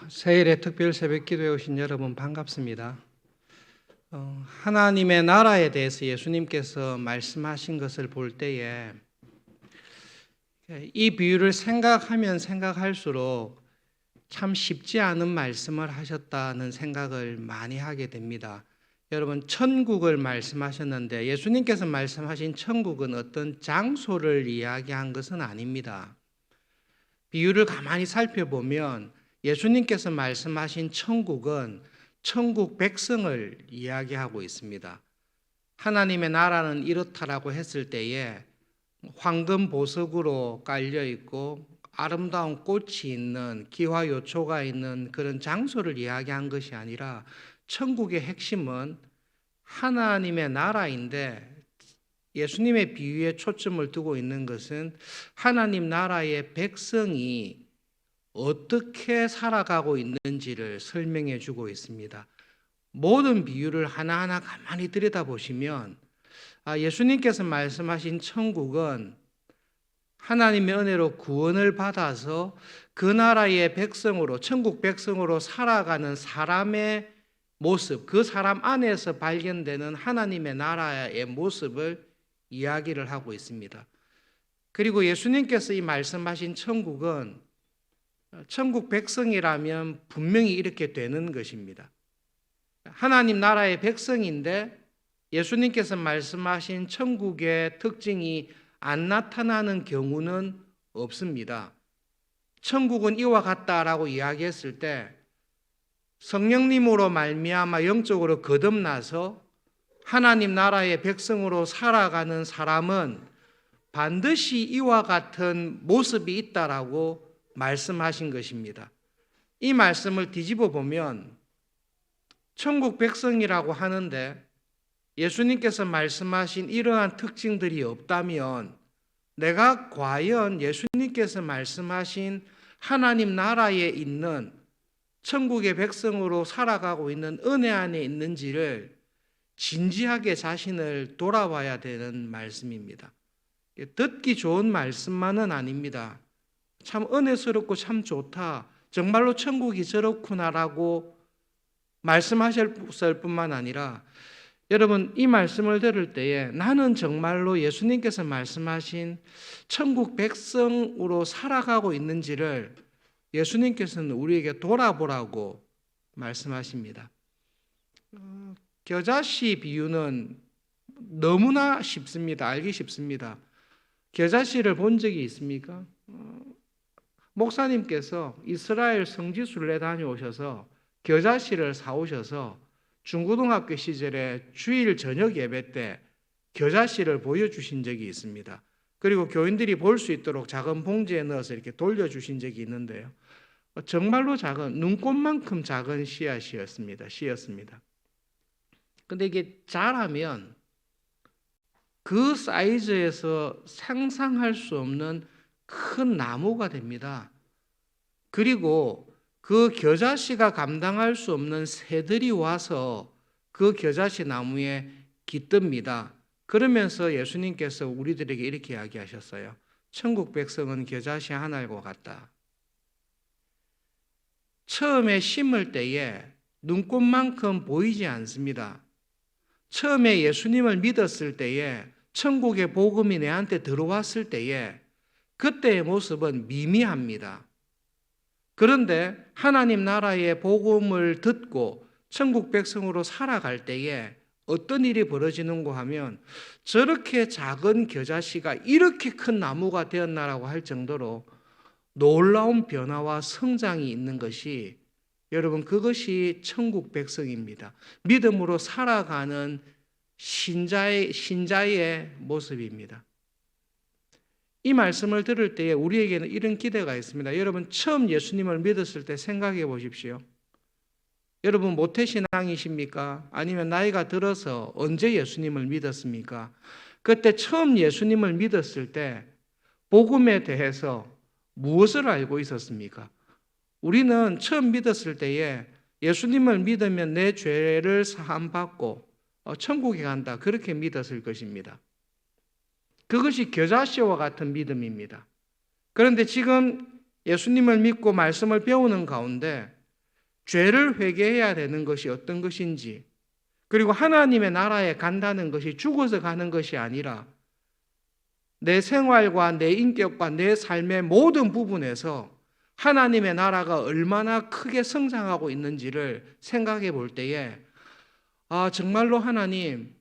세일의 특별 새벽 기도에 오신 여러분 반갑습니다. 하나님의 나라에 대해서 예수님께서 말씀하신 것을 볼 때에 이 비유를 생각하면 생각할수록 참 쉽지 않은 말씀을 하셨다는 생각을 많이 하게 됩니다. 여러분, 천국을 말씀하셨는데 예수님께서 말씀하신 천국은 어떤 장소를 이야기한 것은 아닙니다. 비유를 가만히 살펴보면 예수님께서 말씀하신 천국은 천국 백성을 이야기하고 있습니다. 하나님의 나라는 이렇다라고 했을 때에 황금 보석으로 깔려 있고 아름다운 꽃이 있는 기와요초가 있는 그런 장소를 이야기한 것이 아니라 천국의 핵심은 하나님의 나라인데 예수님의 비유에 초점을 두고 있는 것은 하나님 나라의 백성이 어떻게 살아가고 있는지를 설명해 주고 있습니다. 모든 비유를 하나하나 가만히 들여다보시면 예수님께서 말씀하신 천국은 하나님의 은혜로 구원을 받아서 그 나라의 백성으로, 천국 백성으로 살아가는 사람의 모습, 그 사람 안에서 발견되는 하나님의 나라의 모습을 이야기를 하고 있습니다. 그리고 예수님께서 이 말씀하신 천국은 천국 백성이라면 분명히 이렇게 되는 것입니다. 하나님 나라의 백성인데 예수님께서 말씀하신 천국의 특징이 안 나타나는 경우는 없습니다. 천국은 이와 같다라고 이야기했을 때 성령님으로 말미암아 영적으로 거듭나서 하나님 나라의 백성으로 살아가는 사람은 반드시 이와 같은 모습이 있다라고 말씀하신 것입니다. 이 말씀을 뒤집어 보면 천국 백성이라고 하는데 예수님께서 말씀하신 이러한 특징들이 없다면 내가 과연 예수님께서 말씀하신 하나님 나라에 있는 천국의 백성으로 살아가고 있는 은혜 안에 있는지를 진지하게 자신을 돌아봐야 되는 말씀입니다. 듣기 좋은 말씀만은 아닙니다. 참 은혜스럽고 참 좋다. 정말로 천국이 저렇구나라고 말씀하실 뿐만 아니라 여러분 이 말씀을 들을 때에 나는 정말로 예수님께서 말씀하신 천국 백성으로 살아가고 있는지를 예수님께서는 우리에게 돌아보라고 말씀하십니다. 겨자씨 비유는 너무나 쉽습니다. 알기 쉽습니다. 겨자씨를 본 적이 있습니까? 목사님께서 이스라엘 성지순례 다녀오셔서 겨자씨를 사오셔서 중고등학교 시절에 주일 저녁 예배 때 겨자씨를 보여주신 적이 있습니다. 그리고 교인들이 볼 수 있도록 작은 봉지에 넣어서 이렇게 돌려주신 적이 있는데요. 정말로 작은 눈꽃만큼 작은 씨앗이었습니다. 근데 이게 자라면 그 사이즈에서 상상할 수 없는 큰 나무가 됩니다. 그리고 그 겨자씨가 감당할 수 없는 새들이 와서 그 겨자씨 나무에 깃듭니다. 그러면서 예수님께서 우리들에게 이렇게 이야기하셨어요. 천국 백성은 겨자씨 하나과 같다. 처음에 심을 때에 눈꽃만큼 보이지 않습니다. 처음에 예수님을 믿었을 때에 천국의 복음이 내한테 들어왔을 때에 그때의 모습은 미미합니다. 그런데 하나님 나라의 복음을 듣고 천국 백성으로 살아갈 때에 어떤 일이 벌어지는가 하면 저렇게 작은 겨자씨가 이렇게 큰 나무가 되었나라고 할 정도로 놀라운 변화와 성장이 있는 것이 여러분 그것이 천국 백성입니다. 믿음으로 살아가는 신자의 모습입니다. 이 말씀을 들을 때에 우리에게는 이런 기대가 있습니다. 여러분 처음 예수님을 믿었을 때 생각해 보십시오. 여러분 모태신앙이십니까? 아니면 나이가 들어서 언제 예수님을 믿었습니까? 그때 처음 예수님을 믿었을 때 복음에 대해서 무엇을 알고 있었습니까? 우리는 처음 믿었을 때에 예수님을 믿으면 내 죄를 사함받고 천국에 간다 그렇게 믿었을 것입니다. 그것이 겨자씨와 같은 믿음입니다. 그런데 지금 예수님을 믿고 말씀을 배우는 가운데 죄를 회개해야 되는 것이 어떤 것인지, 그리고 하나님의 나라에 간다는 것이 죽어서 가는 것이 아니라 내 생활과 내 인격과 내 삶의 모든 부분에서 하나님의 나라가 얼마나 크게 성장하고 있는지를 생각해 볼 때에 정말로 하나님,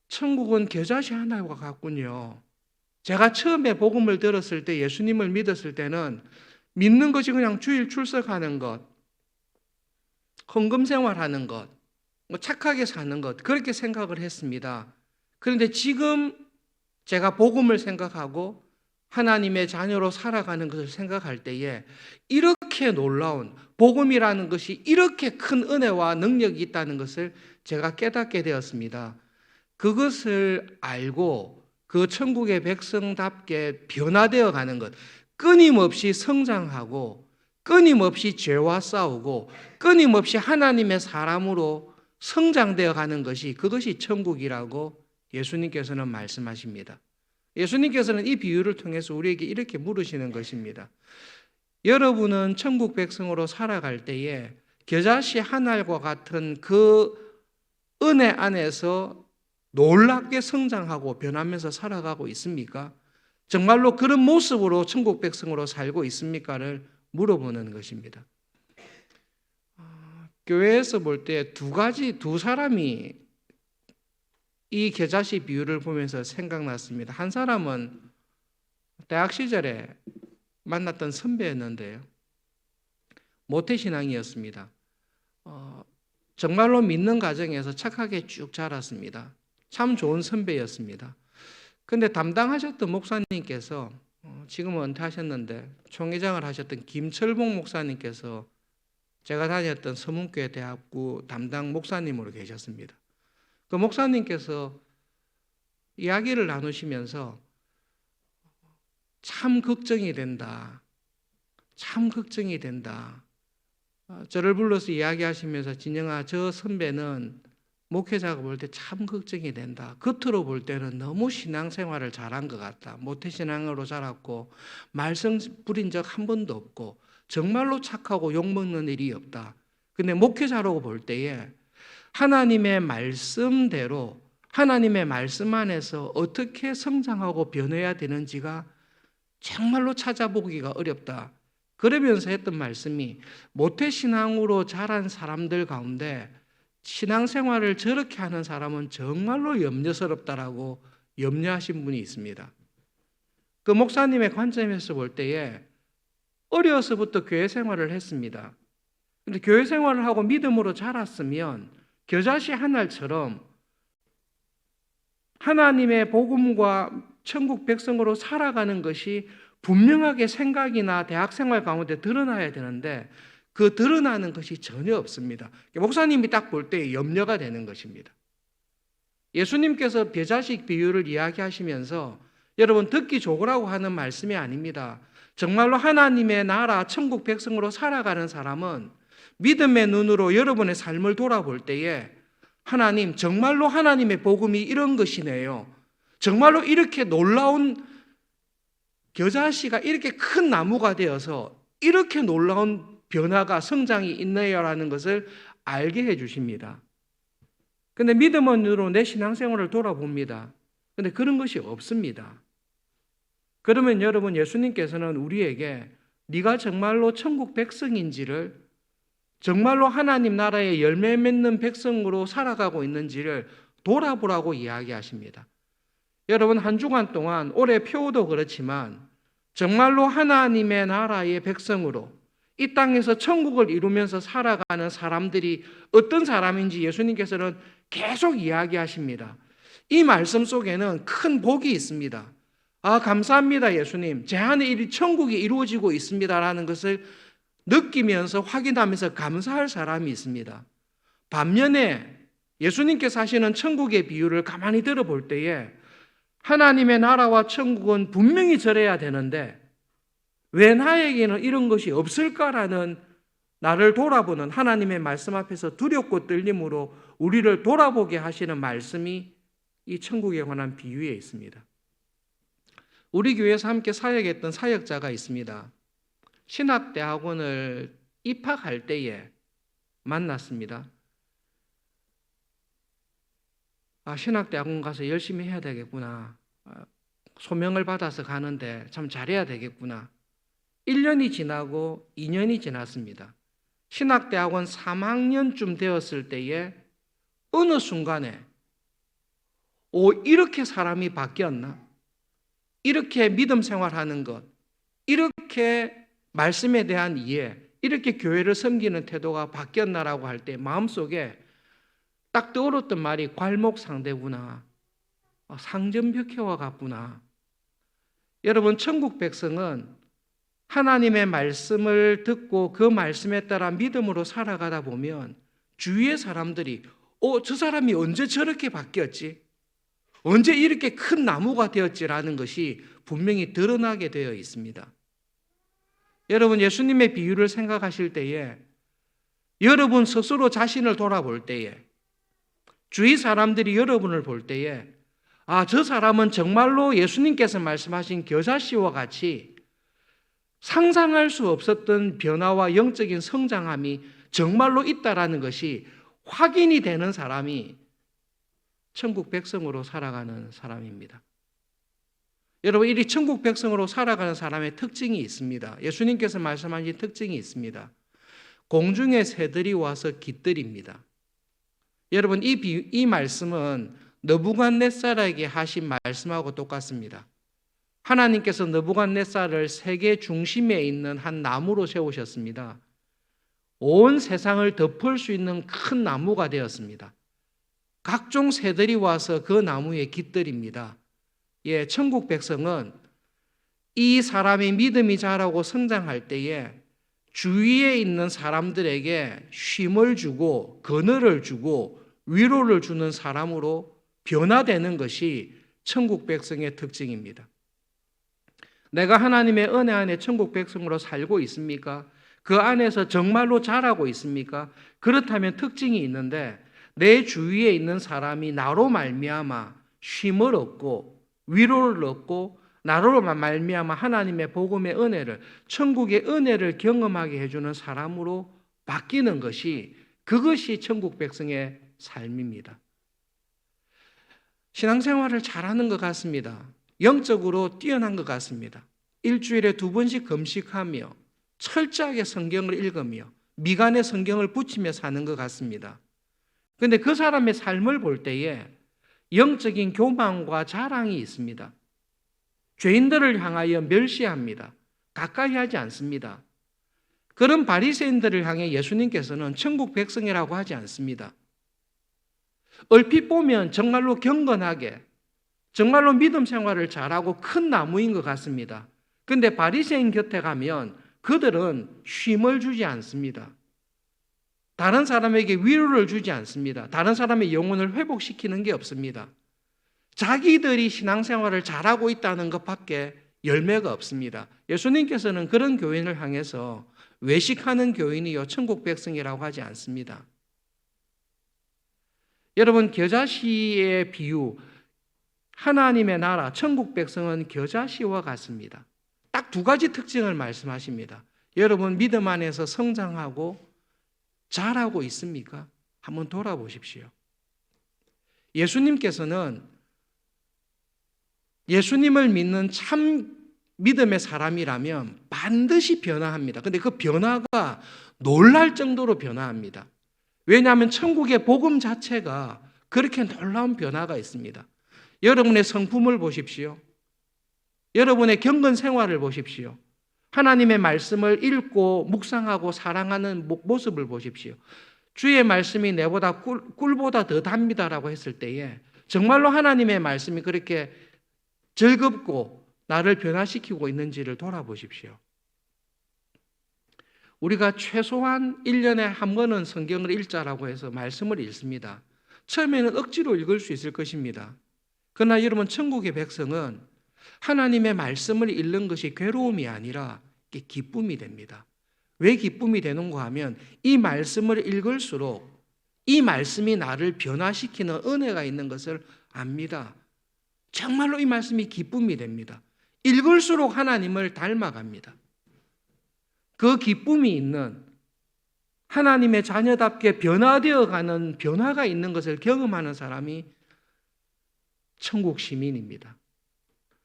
천국은 겨자씨 하나와 같군요. 제가 처음에 복음을 들었을 때, 예수님을 믿었을 때는 믿는 것이 그냥 주일 출석하는 것, 헌금 생활하는 것, 착하게 사는 것, 그렇게 생각을 했습니다. 그런데 지금 제가 복음을 생각하고 하나님의 자녀로 살아가는 것을 생각할 때에 이렇게 놀라운 복음이라는 것이 이렇게 큰 은혜와 능력이 있다는 것을 제가 깨닫게 되었습니다. 그것을 알고 그 천국의 백성답게 변화되어 가는 것, 끊임없이 성장하고 끊임없이 죄와 싸우고 끊임없이 하나님의 사람으로 성장되어 가는 것이, 그것이 천국이라고 예수님께서는 말씀하십니다. 예수님께서는 이 비유를 통해서 우리에게 이렇게 물으시는 것입니다. 여러분은 천국 백성으로 살아갈 때에 겨자씨 한 알과 같은 그 은혜 안에서 놀랍게 성장하고 변하면서 살아가고 있습니까? 정말로 그런 모습으로 천국 백성으로 살고 있습니까를 물어보는 것입니다. 교회에서 볼 때 두 사람이 이 겨자씨 비유를 보면서 생각났습니다. 한 사람은 대학 시절에 만났던 선배였는데요. 모태신앙이었습니다. 정말로 믿는 가정에서 착하게 쭉 자랐습니다. 참 좋은 선배였습니다. 그런데 담당하셨던 목사님께서, 지금은 은퇴하셨는데 총회장을 하셨던 김철봉 목사님께서 제가 다녔던 서문교회 대학부 담당 목사님으로 계셨습니다. 그 목사님께서 이야기를 나누시면서 참 걱정이 된다. 참 걱정이 된다. 저를 불러서 이야기하시면서, 진영아, 저 선배는 목회자가 볼 때 참 걱정이 된다. 겉으로 볼 때는 너무 신앙생활을 잘한 것 같다. 모태신앙으로 자랐고 말썽 부린 적 한 번도 없고 정말로 착하고 욕먹는 일이 없다. 근데 목회자라고 볼 때에 하나님의 말씀대로, 하나님의 말씀 안에서 어떻게 성장하고 변해야 되는지가 정말로 찾아보기가 어렵다. 그러면서 했던 말씀이, 모태신앙으로 자란 사람들 가운데 신앙생활을 저렇게 하는 사람은 정말로 염려스럽다라고 염려하신 분이 있습니다. 그 목사님의 관점에서 볼 때에 어려서부터 교회 생활을 했습니다. 그런데 교회 생활을 하고 믿음으로 자랐으면 겨자씨 한 알처럼 하나님의 복음과 천국 백성으로 살아가는 것이 분명하게 생각이나 대학생활 가운데 드러나야 되는데 그 드러나는 것이 전혀 없습니다. 목사님이 딱 볼 때 염려가 되는 것입니다. 예수님께서 겨자씨 비유를 이야기하시면서 여러분 듣기 좋으라고 하는 말씀이 아닙니다. 정말로 하나님의 나라 천국 백성으로 살아가는 사람은 믿음의 눈으로 여러분의 삶을 돌아볼 때에 하나님, 정말로 하나님의 복음이 이런 것이네요. 정말로 이렇게 놀라운 겨자씨가 이렇게 큰 나무가 되어서 이렇게 놀라운 변화가, 성장이 있네요라는 것을 알게 해주십니다. 그런데 믿음의 눈으로 내 신앙생활을 돌아봅니다. 그런데 그런 것이 없습니다. 그러면 여러분, 예수님께서는 우리에게 네가 정말로 천국 백성인지를, 정말로 하나님 나라의 열매 맺는 백성으로 살아가고 있는지를 돌아보라고 이야기하십니다. 여러분, 한 주간 동안 올해 표도 그렇지만 정말로 하나님의 나라의 백성으로 이 땅에서 천국을 이루면서 살아가는 사람들이 어떤 사람인지 예수님께서는 계속 이야기하십니다. 이 말씀 속에는 큰 복이 있습니다. 감사합니다, 예수님. 제 안에 이 천국이 이루어지고 있습니다라는 것을 느끼면서 확인하면서 감사할 사람이 있습니다. 반면에 예수님께서 하시는 천국의 비유를 가만히 들어볼 때에 하나님의 나라와 천국은 분명히 저래야 되는데 왜 나에게는 이런 것이 없을까라는, 나를 돌아보는 하나님의 말씀 앞에서 두렵고 떨림으로 우리를 돌아보게 하시는 말씀이 이 천국에 관한 비유에 있습니다. 우리 교회에서 함께 사역했던 사역자가 있습니다. 신학대학원을 입학할 때에 만났습니다. 신학대학원 가서 열심히 해야 되겠구나. 소명을 받아서 가는데 참 잘해야 되겠구나. 1년이 지나고 2년이 지났습니다. 신학대학원 3학년쯤 되었을 때에 어느 순간에 이렇게 사람이 바뀌었나? 이렇게 믿음 생활하는 것, 이렇게 말씀에 대한 이해, 이렇게 교회를 섬기는 태도가 바뀌었나라고 할 때 마음속에 딱 떠올랐던 말이 괄목상대구나. 상전벽해와 같구나. 여러분, 천국 백성은 하나님의 말씀을 듣고 그 말씀에 따라 믿음으로 살아가다 보면 주위의 사람들이 저 사람이 언제 저렇게 바뀌었지? 언제 이렇게 큰 나무가 되었지라는 것이 분명히 드러나게 되어 있습니다. 여러분, 예수님의 비유를 생각하실 때에 여러분 스스로 자신을 돌아볼 때에 주위 사람들이 여러분을 볼 때에 저 사람은 정말로 예수님께서 말씀하신 겨자씨와 같이 상상할 수 없었던 변화와 영적인 성장함이 정말로 있다라는 것이 확인이 되는 사람이 천국 백성으로 살아가는 사람입니다. 여러분, 이 천국 백성으로 살아가는 사람의 특징이 있습니다. 예수님께서 말씀하신 특징이 있습니다. 공중의 새들이 와서 깃들입니다. 여러분, 이 말씀은 느부갓네살에게 하신 말씀하고 똑같습니다. 하나님께서 느부갓네살을 세계 중심에 있는 한 나무로 세우셨습니다. 온 세상을 덮을 수 있는 큰 나무가 되었습니다. 각종 새들이 와서 그 나무에 깃들입니다. 천국 백성은 이 사람이 믿음이 자라고 성장할 때에 주위에 있는 사람들에게 쉼을 주고 그늘을 주고 위로를 주는 사람으로 변화되는 것이 천국 백성의 특징입니다. 내가 하나님의 은혜 안에 천국 백성으로 살고 있습니까? 그 안에서 정말로 자라고 있습니까? 그렇다면 특징이 있는데 내 주위에 있는 사람이 나로 말미암아 쉼을 얻고 위로를 얻고 나로 말미암아 하나님의 복음의 은혜를, 천국의 은혜를 경험하게 해주는 사람으로 바뀌는 것이, 그것이 천국 백성의 삶입니다. 신앙생활을 잘하는 것 같습니다. 영적으로 뛰어난 것 같습니다. 일주일에 2번씩 금식하며 철저하게 성경을 읽으며 미간에 성경을 붙이며 사는 것 같습니다. 그런데 그 사람의 삶을 볼 때에 영적인 교만과 자랑이 있습니다. 죄인들을 향하여 멸시합니다. 가까이 하지 않습니다. 그런 바리새인들을 향해 예수님께서는 천국 백성이라고 하지 않습니다. 얼핏 보면 정말로 경건하게, 정말로 믿음 생활을 잘하고 큰 나무인 것 같습니다. 그런데 바리새인 곁에 가면 그들은 쉼을 주지 않습니다. 다른 사람에게 위로를 주지 않습니다. 다른 사람의 영혼을 회복시키는 게 없습니다. 자기들이 신앙생활을 잘하고 있다는 것밖에 열매가 없습니다. 예수님께서는 그런 교인을 향해서 외식하는 교인이요 천국 백성이라고 하지 않습니다. 여러분, 겨자씨의 비유, 하나님의 나라, 천국 백성은 겨자씨와 같습니다. 딱 2가지 특징을 말씀하십니다. 여러분, 믿음 안에서 성장하고 잘하고 있습니까? 한번 돌아보십시오. 예수님께서는 예수님을 믿는 참 믿음의 사람이라면 반드시 변화합니다. 그런데 그 변화가 놀랄 정도로 변화합니다. 왜냐하면 천국의 복음 자체가 그렇게 놀라운 변화가 있습니다. 여러분의 성품을 보십시오. 여러분의 경건 생활을 보십시오. 하나님의 말씀을 읽고 묵상하고 사랑하는 모습을 보십시오. 주의 말씀이 내보다 꿀보다 더 답니다라고 했을 때에 정말로 하나님의 말씀이 그렇게 즐겁고 나를 변화시키고 있는지를 돌아보십시오. 우리가 최소한 1년에 한 번은 성경을 읽자라고 해서 말씀을 읽습니다. 처음에는 억지로 읽을 수 있을 것입니다. 그러나 여러분, 천국의 백성은 하나님의 말씀을 읽는 것이 괴로움이 아니라 기쁨이 됩니다. 왜 기쁨이 되는가 하면 이 말씀을 읽을수록 이 말씀이 나를 변화시키는 은혜가 있는 것을 압니다. 정말로 이 말씀이 기쁨이 됩니다. 읽을수록 하나님을 닮아갑니다. 그 기쁨이 있는 하나님의 자녀답게 변화되어 가는 변화가 있는 것을 경험하는 사람이 천국 시민입니다.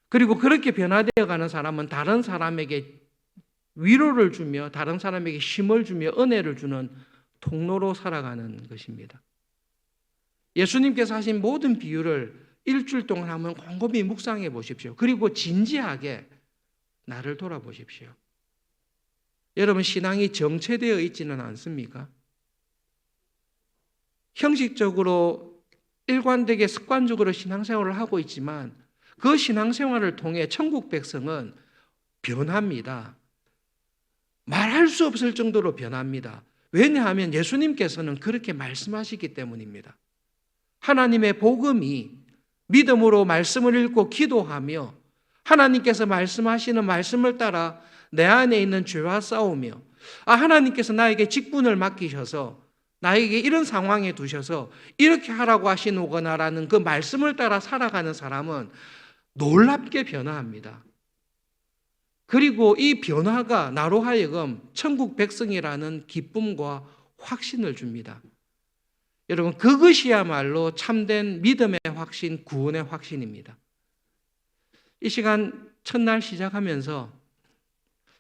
그리고 그렇게 변화되어 가는 사람은 다른 사람에게 위로를 주며 다른 사람에게 힘을 주며 은혜를 주는 통로로 살아가는 것입니다. 예수님께서 하신 모든 비유를 일주일 동안 한번 곰곰이 묵상해 보십시오. 그리고 진지하게 나를 돌아보십시오. 여러분, 신앙이 정체되어 있지는 않습니까? 형식적으로 일관되게 습관적으로 신앙생활을 하고 있지만 그 신앙생활을 통해 천국 백성은 변합니다. 말할 수 없을 정도로 변합니다. 왜냐하면 예수님께서는 그렇게 말씀하시기 때문입니다. 하나님의 복음이 믿음으로 말씀을 읽고 기도하며 하나님께서 말씀하시는 말씀을 따라 내 안에 있는 죄와 싸우며 하나님께서 나에게 직분을 맡기셔서 나에게 이런 상황에 두셔서 이렇게 하라고 하시노거나라는 그 말씀을 따라 살아가는 사람은 놀랍게 변화합니다. 그리고 이 변화가 나로 하여금 천국 백성이라는 기쁨과 확신을 줍니다. 여러분, 그것이야말로 참된 믿음의 확신, 구원의 확신입니다. 이 시간 첫날 시작하면서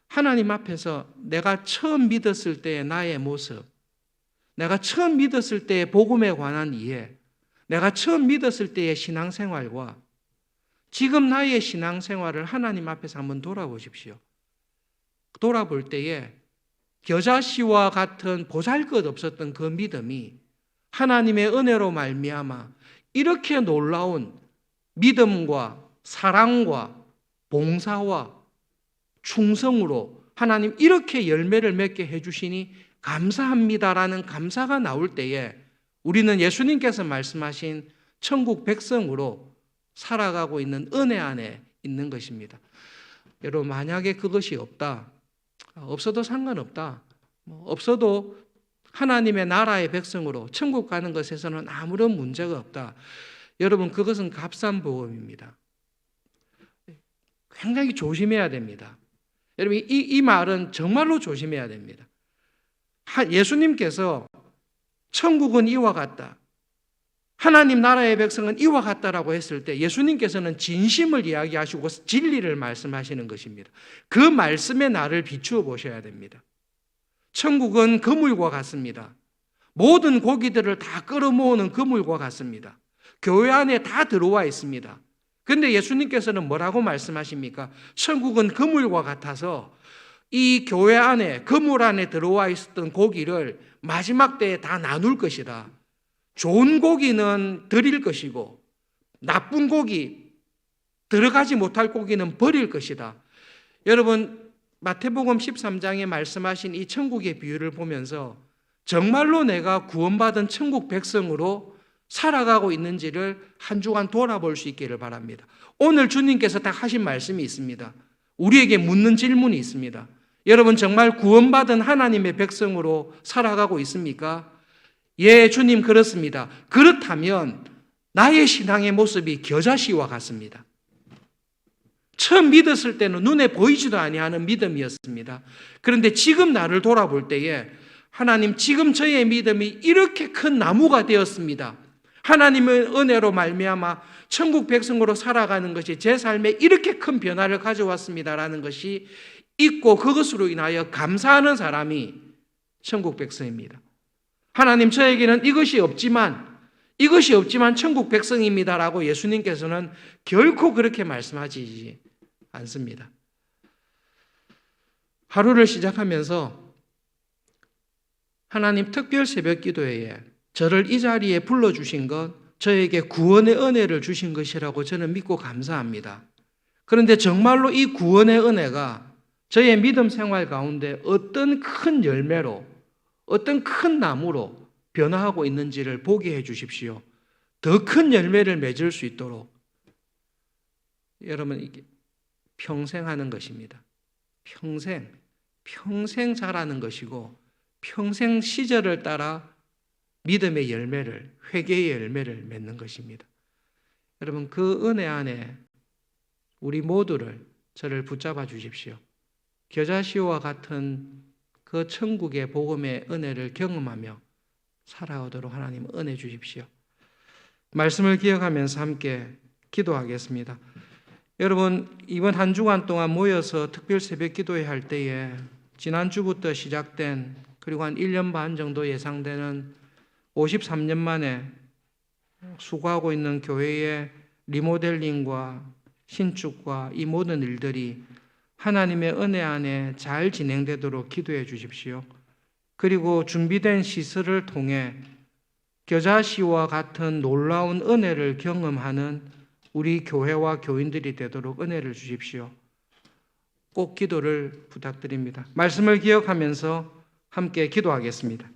하나님 앞에서 내가 처음 믿었을 때의 나의 모습, 내가 처음 믿었을 때의 복음에 관한 이해, 내가 처음 믿었을 때의 신앙생활과 지금 나의 신앙생활을 하나님 앞에서 한번 돌아보십시오. 돌아볼 때에 겨자씨와 같은 보잘것없었던 그 믿음이 하나님의 은혜로 말미암아 이렇게 놀라운 믿음과 사랑과 봉사와 충성으로 하나님 이렇게 열매를 맺게 해주시니 감사합니다라는 감사가 나올 때에 우리는 예수님께서 말씀하신 천국 백성으로 살아가고 있는 은혜 안에 있는 것입니다. 여러분, 만약에 그것이 없다, 없어도 상관없다, 없어도 하나님의 나라의 백성으로 천국 가는 것에서는 아무런 문제가 없다. 여러분, 그것은 값싼 보험입니다. 굉장히 조심해야 됩니다. 여러분, 이 말은 정말로 조심해야 됩니다. 예수님께서 천국은 이와 같다, 하나님 나라의 백성은 이와 같다라고 했을 때 예수님께서는 진심을 이야기하시고 진리를 말씀하시는 것입니다. 그 말씀에 나를 비추어 보셔야 됩니다. 천국은 그물과 같습니다. 모든 고기들을 다 끌어모으는 그물과 같습니다. 교회 안에 다 들어와 있습니다. 그런데 예수님께서는 뭐라고 말씀하십니까? 천국은 그물과 같아서 이 교회 안에, 그물 안에 들어와 있었던 고기를 마지막 때에 다 나눌 것이다. 좋은 고기는 드릴 것이고 나쁜 고기, 들어가지 못할 고기는 버릴 것이다. 여러분, 마태복음 13장에 말씀하신 이 천국의 비유를 보면서 정말로 내가 구원받은 천국 백성으로 살아가고 있는지를 한 주간 돌아볼 수 있기를 바랍니다. 오늘 주님께서 딱 하신 말씀이 있습니다. 우리에게 묻는 질문이 있습니다. 여러분, 정말 구원받은 하나님의 백성으로 살아가고 있습니까? 예, 주님, 그렇습니다. 그렇다면 나의 신앙의 모습이 겨자씨와 같습니다. 처음 믿었을 때는 눈에 보이지도 아니하는 믿음이었습니다. 그런데 지금 나를 돌아볼 때에 하나님, 지금 저의 믿음이 이렇게 큰 나무가 되었습니다. 하나님의 은혜로 말미암아 천국 백성으로 살아가는 것이 제 삶에 이렇게 큰 변화를 가져왔습니다라는 것이 있고 그것으로 인하여 감사하는 사람이 천국 백성입니다. 하나님, 저에게는 이것이 없지만 천국 백성입니다라고 예수님께서는 결코 그렇게 말씀하지 않습니다. 하루를 시작하면서 하나님 특별 새벽 기도회에 저를 이 자리에 불러주신 것, 저에게 구원의 은혜를 주신 것이라고 저는 믿고 감사합니다. 그런데 정말로 이 구원의 은혜가 저의 믿음 생활 가운데 어떤 큰 열매로, 어떤 큰 나무로 변화하고 있는지를 보게 해 주십시오. 더 큰 열매를 맺을 수 있도록. 여러분, 이게 평생 하는 것입니다. 평생 자라는 것이고 평생 시절을 따라 믿음의 열매를, 회개의 열매를 맺는 것입니다. 여러분, 그 은혜 안에 우리 모두를, 저를 붙잡아 주십시오. 겨자씨와 같은 그 천국의 복음의 은혜를 경험하며 살아오도록 하나님 은혜 주십시오. 말씀을 기억하면서 함께 기도하겠습니다. 여러분, 이번 한 주간 동안 모여서 특별 새벽 기도회 할 때에 지난주부터 시작된 그리고 한 1년 반 정도 예상되는 53년 만에 수고하고 있는 교회의 리모델링과 신축과 이 모든 일들이 하나님의 은혜 안에 잘 진행되도록 기도해 주십시오. 그리고 준비된 시설을 통해 겨자씨와 같은 놀라운 은혜를 경험하는 우리 교회와 교인들이 되도록 은혜를 주십시오. 꼭 기도를 부탁드립니다. 말씀을 기억하면서 함께 기도하겠습니다.